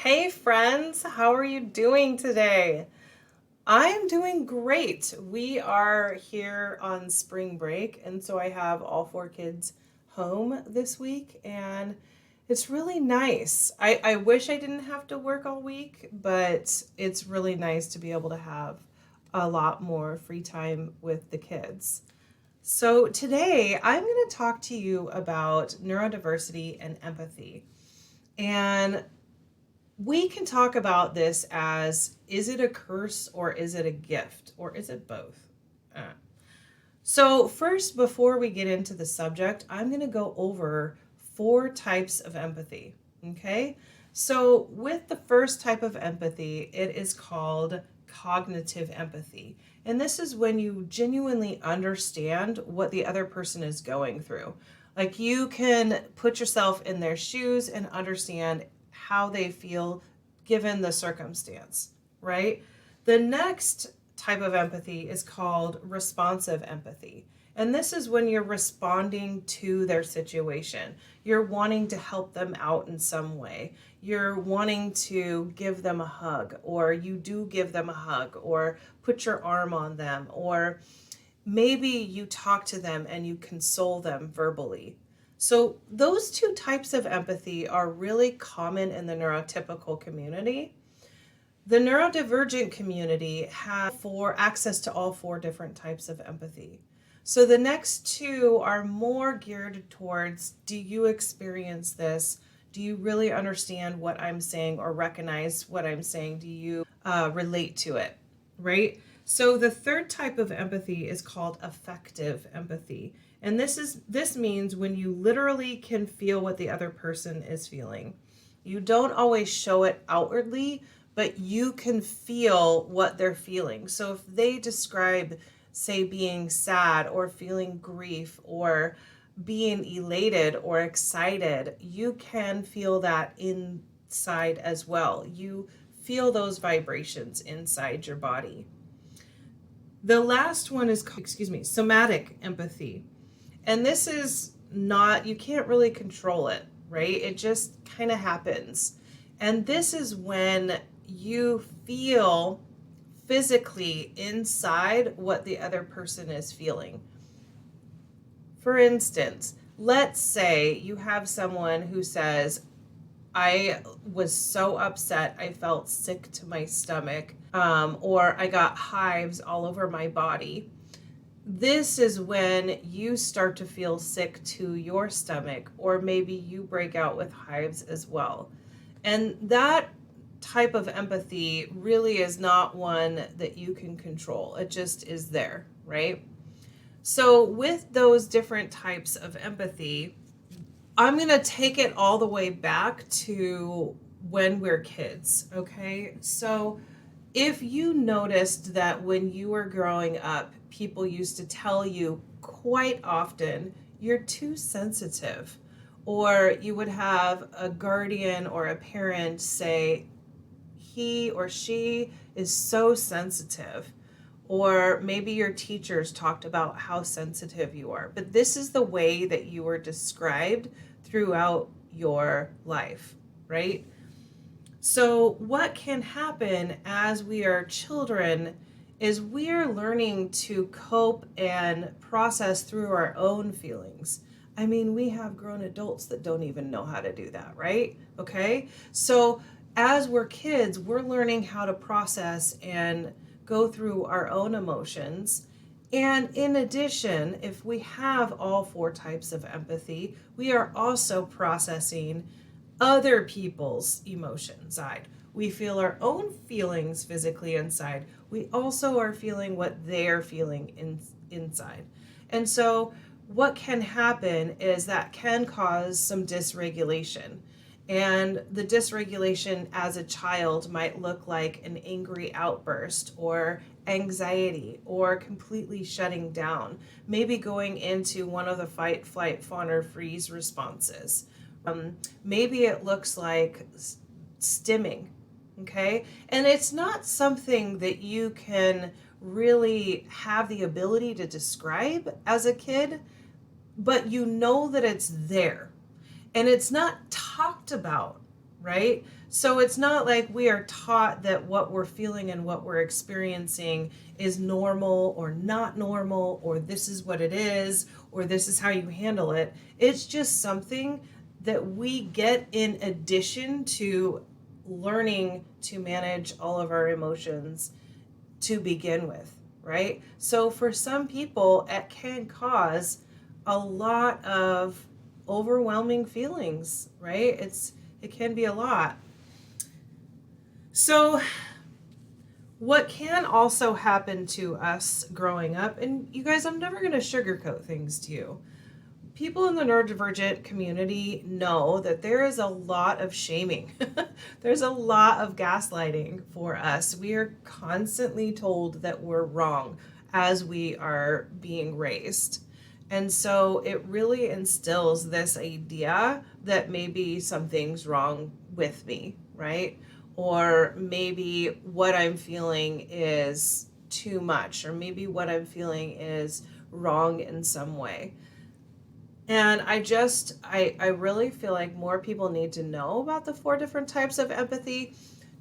Hey friends, how are you doing today? I'm doing great. We are here on spring break, and so I have all four kids home this week, and it's really nice. I wish I didn't have to work all week, but it's really nice to be able to have a lot more free time with the kids. So today I'm going to talk to you about neurodiversity and empathy. And we can talk about this as, is it a curse or is it a gift or is it both? So first, before we get into the subject, I'm going to go over 4 types of empathy. Okay. So with the first type of empathy, it is called cognitive empathy. And this is when you genuinely understand what the other person is going through. Like you can put yourself in their shoes and understand how they feel given the circumstance, right? The next type of empathy is called responsive empathy. And this is when you're responding to their situation. You're wanting to help them out in some way. You're wanting to give them a hug, or you do give them a hug, or put your arm on them, or maybe you talk to them and you console them verbally. So those 2 types of empathy are really common in the neurotypical community. The neurodivergent community has access to all 4 different types of empathy. So the next 2 are more geared towards, do you experience this? Do you really understand what I'm saying or recognize what I'm saying? Do you relate to it, right? So the third type of empathy is called affective empathy. And this means when you literally can feel what the other person is feeling. You don't always show it outwardly, but you can feel what they're feeling. So if they describe, say, being sad or feeling grief or being elated or excited, you can feel that inside as well. You feel those vibrations inside your body. The last one is, somatic empathy. And this is not, you can't really control it, right? It just kind of happens. And this is when you feel physically inside what the other person is feeling. For instance, let's say you have someone who says, I was so upset, I felt sick to my stomach, or I got hives all over my body. This is when you start to feel sick to your stomach, or maybe you break out with hives as well. And that type of empathy really is not one that you can control. It just is there, right? So with those different types of empathy, I'm going to take it all the way back to when we're kids, okay? So if you noticed that when you were growing up, people used to tell you quite often, you're too sensitive, or you would have a guardian or a parent say, he or she is so sensitive, or maybe your teachers talked about how sensitive you are, but this is the way that you were described throughout your life, right? So what can happen as we are children is we are learning to cope and process through our own feelings. I mean, we have grown adults that don't even know how to do that, right? Okay? So as we're kids, we're learning how to process and go through our own emotions. And in addition, if we have all 4 types of empathy, we are also processing other people's emotions inside. We feel our own feelings physically inside. We also are feeling what they're feeling inside. And so what can happen is that can cause some dysregulation. And the dysregulation as a child might look like an angry outburst or anxiety or completely shutting down, maybe going into one of the fight, flight, fawn, or freeze responses. Maybe it looks like stimming, okay? And it's not something that you can really have the ability to describe as a kid, but you know that it's there. And it's not talked about right? So it's not like we are taught that what we're feeling and what we're experiencing is normal or not normal, or this is what it is, or this is how you handle it. It's just something that we get in addition to learning to manage all of our emotions to begin with, right? So for some people, it can cause a lot of overwhelming feelings, right? It can be a lot. So what can also happen to us growing up, and you guys, I'm never going to sugarcoat things to you. People in the neurodivergent community know that there is a lot of shaming. There's a lot of gaslighting for us. We are constantly told that we're wrong as we are being raised. And so it really instills this idea that maybe something's wrong with me, right? Or maybe what I'm feeling is too much, or maybe what I'm feeling is wrong in some way. And I really feel like more people need to know about the 4 different types of empathy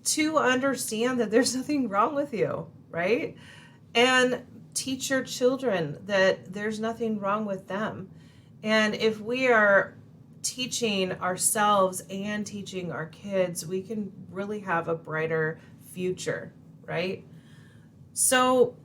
to understand that there's nothing wrong with you, right? And teach your children that there's nothing wrong with them. And if we are teaching ourselves and teaching our kids, we can really have a brighter future, right? So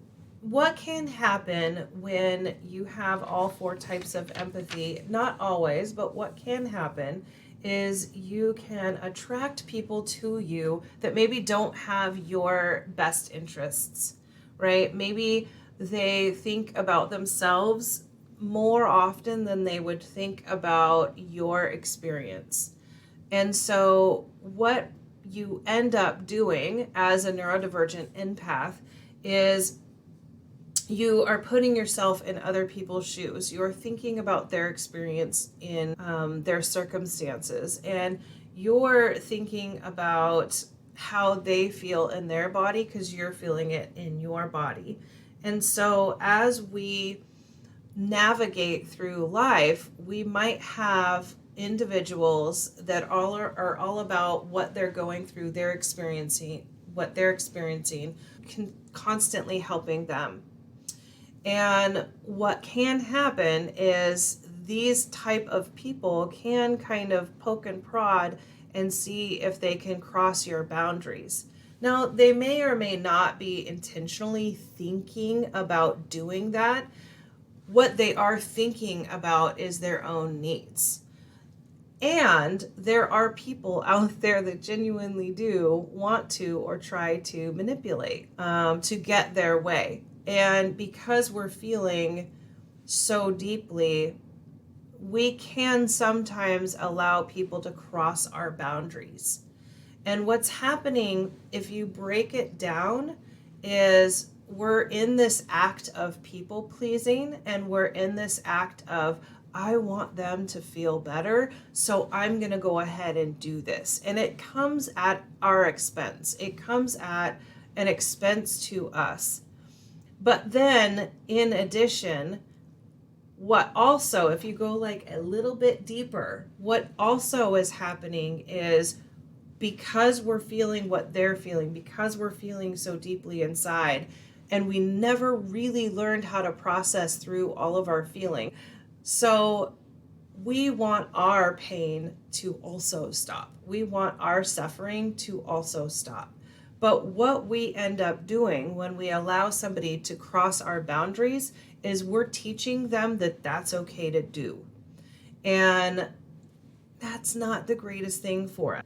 what can happen when you have all 4 types of empathy? Not always, but what can happen is you can attract people to you that maybe don't have your best interests, right? Maybe they think about themselves more often than they would think about your experience. And so what you end up doing as a neurodivergent empath is you are putting yourself in other people's shoes. You're thinking about their experience in their circumstances, and you're thinking about how they feel in their body because you're feeling it in your body. And so as we navigate through life, we might have individuals that are all about what they're going through, what they're experiencing, constantly helping them. And what can happen is these type of people can kind of poke and prod and see if they can cross your boundaries. Now, they may or may not be intentionally thinking about doing that. What they are thinking about is their own needs. And there are people out there that genuinely do want to or try to manipulate to get their way. And because we're feeling so deeply, we can sometimes allow people to cross our boundaries. And what's happening, if you break it down, is we're in this act of people pleasing, and we're in this act of, I want them to feel better, so I'm going to go ahead and do this. And it comes at our expense. It comes at an expense to us. But then, in addition, what also, if you go like a little bit deeper, what also is happening is because we're feeling what they're feeling, because we're feeling so deeply inside, and we never really learned how to process through all of our feeling. So we want our pain to also stop. We want our suffering to also stop. But what we end up doing when we allow somebody to cross our boundaries is we're teaching them that that's okay to do. And that's not the greatest thing for us.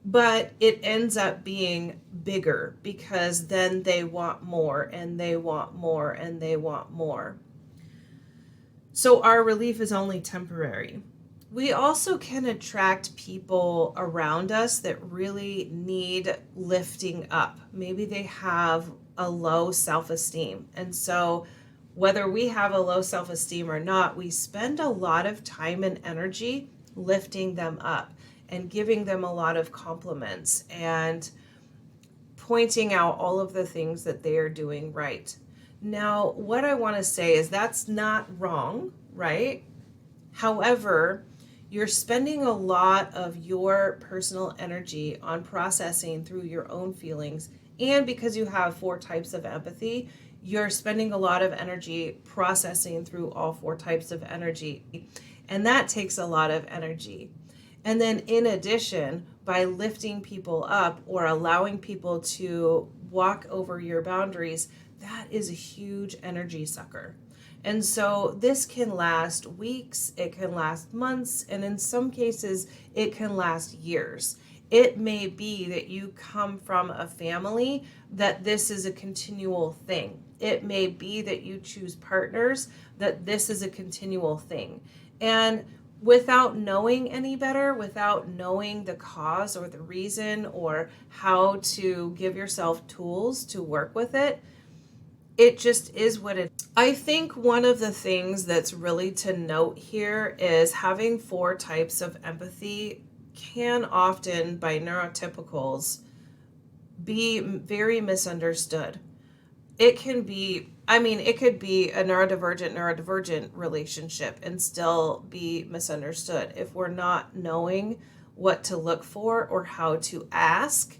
But it ends up being bigger because then they want more and they want more and they want more. So our relief is only temporary. We also can attract people around us that really need lifting up. Maybe they have a low self-esteem. And so whether we have a low self-esteem or not, we spend a lot of time and energy lifting them up and giving them a lot of compliments and pointing out all of the things that they are doing right. Now, what I want to say is that's not wrong, right? However, you're spending a lot of your personal energy on processing through your own feelings. And because you have 4 types of empathy, you're spending a lot of energy processing through all 4 types of energy. And that takes a lot of energy. And then in addition, by lifting people up or allowing people to walk over your boundaries, that is a huge energy sucker. And so this can last weeks, it can last months, and in some cases, it can last years. It may be that you come from a family that this is a continual thing. It may be that you choose partners that this is a continual thing. And without knowing any better, without knowing the cause or the reason or how to give yourself tools to work with it, it just is what it is. I think one of the things that's really to note here is having 4 types of empathy can often, by neurotypicals, be very misunderstood. It can be, it could be a neurodivergent relationship and still be misunderstood if we're not knowing what to look for or how to ask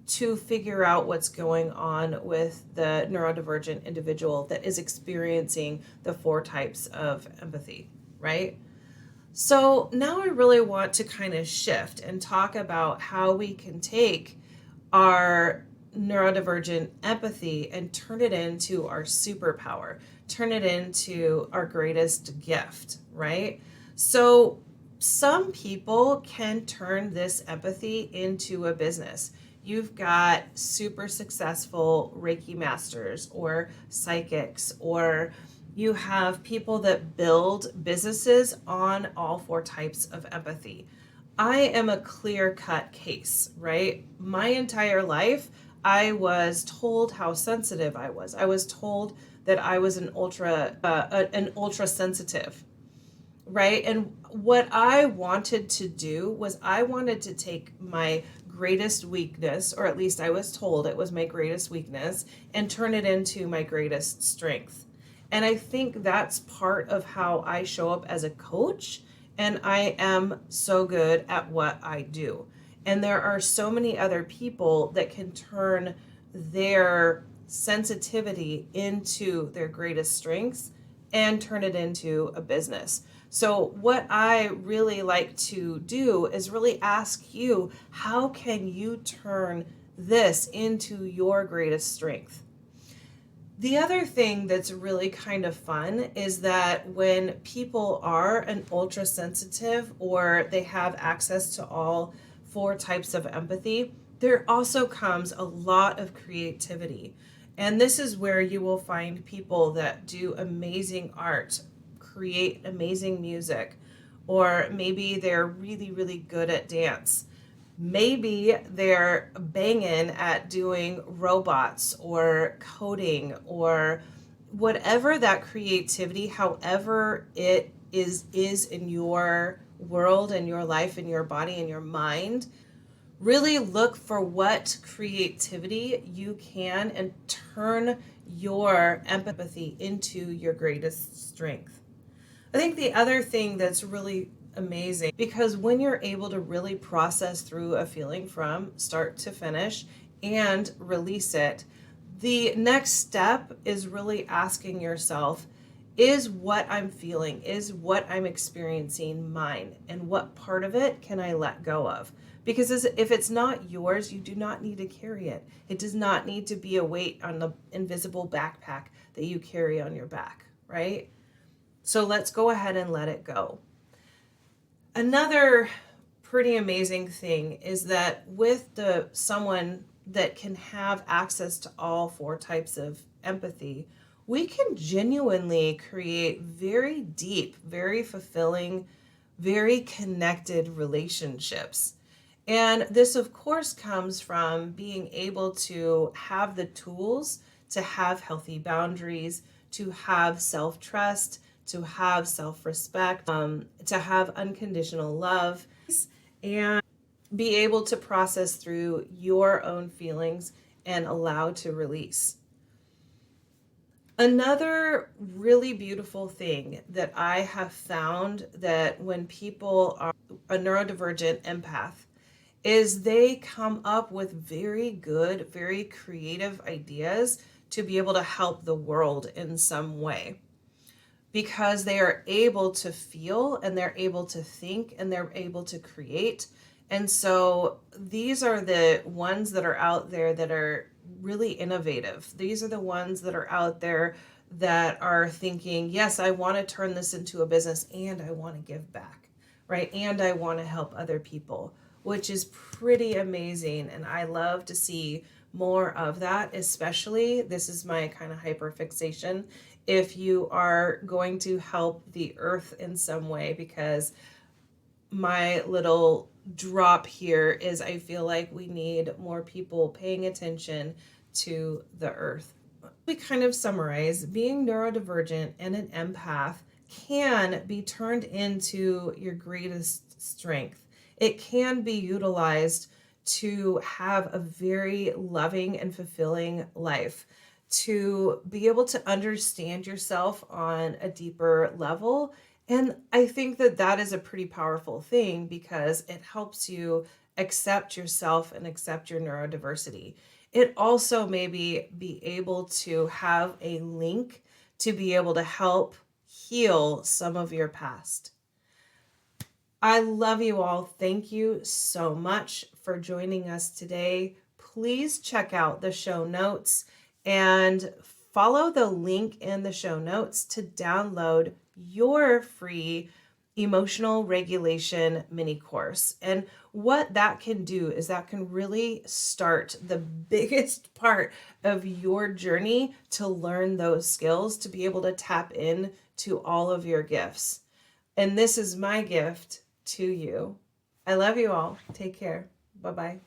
to figure out what's going on with the neurodivergent individual that is experiencing the 4 types of empathy, right? So now I really want to kind of shift and talk about how we can take our neurodivergent empathy and turn it into our superpower, turn it into our greatest gift, right? So some people can turn this empathy into a business. You've got super successful Reiki masters or psychics, or you have people that build businesses on all 4 types of empathy. I am a clear-cut case, right? My entire life, I was told how sensitive I was. I was told that I was an ultra sensitive, right? And what I wanted to do was I wanted to take my greatest weakness, or at least I was told it was my greatest weakness, and turn it into my greatest strength. And I think that's part of how I show up as a coach, and I am so good at what I do. And there are so many other people that can turn their sensitivity into their greatest strengths and turn it into a business. So what I really like to do is really ask you, how can you turn this into your greatest strength? The other thing that's really kind of fun is that when people are an ultra sensitive or they have access to all 4 types of empathy, there also comes a lot of creativity. And this is where you will find people that do amazing art, create amazing music, or maybe they're really, really good at dance. Maybe they're banging at doing robots or coding or whatever that creativity, however it is in your world and your life and your body and your mind. Really look for what creativity you can and turn your empathy into your greatest strength. I think the other thing that's really amazing, because when you're able to really process through a feeling from start to finish and release it, the next step is really asking yourself, is what I'm feeling, is what I'm experiencing mine, and what part of it can I let go of? Because if it's not yours, you do not need to carry it. It does not need to be a weight on the invisible backpack that you carry on your back, right? So let's go ahead and let it go. Another pretty amazing thing is that with someone that can have access to all 4 types of empathy, we can genuinely create very deep, very fulfilling, very connected relationships. And this, of course, comes from being able to have the tools to have healthy boundaries, to have self-trust, to have self-respect, to have unconditional love, and be able to process through your own feelings and allow to release. Another really beautiful thing that I have found that when people are a neurodivergent empath is they come up with very good, very creative ideas to be able to help the world in some way because they are able to feel and they're able to think and they're able to create. And so these are the ones that are out there that are really innovative. These are the ones that are out there that are thinking, yes, I want to turn this into a business and I want to give back, right? And I want to help other people, which is pretty amazing. And I love to see more of that, especially this is my kind of hyperfixation if you are going to help the earth in some way, because my little drop here is I feel like we need more people paying attention to the earth. We kind of summarize being neurodivergent and an empath can be turned into your greatest strength. It can be utilized to have a very loving and fulfilling life, to be able to understand yourself on a deeper level. And I think that that is a pretty powerful thing because it helps you accept yourself and accept your neurodiversity. It also maybe be able to have a link to be able to help heal some of your past. I love you all. Thank you so much for joining us today. Please check out the show notes and follow the link in the show notes to download your free emotional regulation mini course. And what that can do is that can really start the biggest part of your journey to learn those skills, to be able to tap in to all of your gifts. And this is my gift to you. I love you all. Take care. Bye-bye.